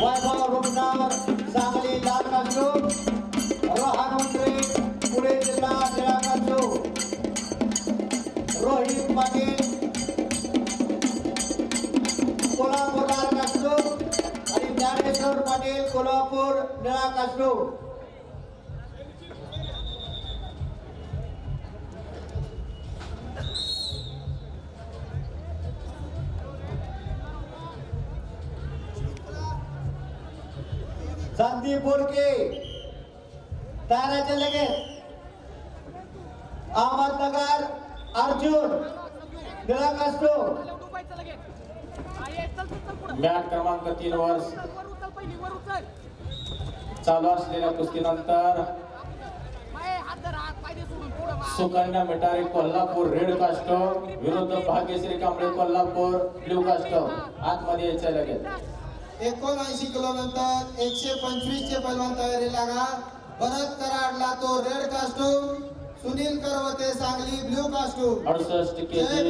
वैभव रुपनार सांगली लाल कास्टूम, रोहन उंद्रे पुणे जिल्हा निळा कास्टूम, रोहित पाटील कोल्हापूर लाल कास्टूम आणि ज्ञानेश्वर पाटील कोल्हापूर निळा कास्टूम। संदीप बोरके तयार लगेच। अहमदनगर अर्जुन निळा कास्टूम, मॅट क्रमांक 3 वर चालू असलेल्या कुस्तीनंतर सुकन्या मिटारे कोल्हापूर रेड कास्टूम विरुद्ध भाग्यश्री कांबळे कोल्हापूर ब्ल्यू कास्टूम आतमध्ये यायचं लगेच। 79 किलो नंतर 125 चे पैलवान तयारी लागा। भरत कराडला तो red costume, Sunil Karwate Sangli blue costume. 68 KG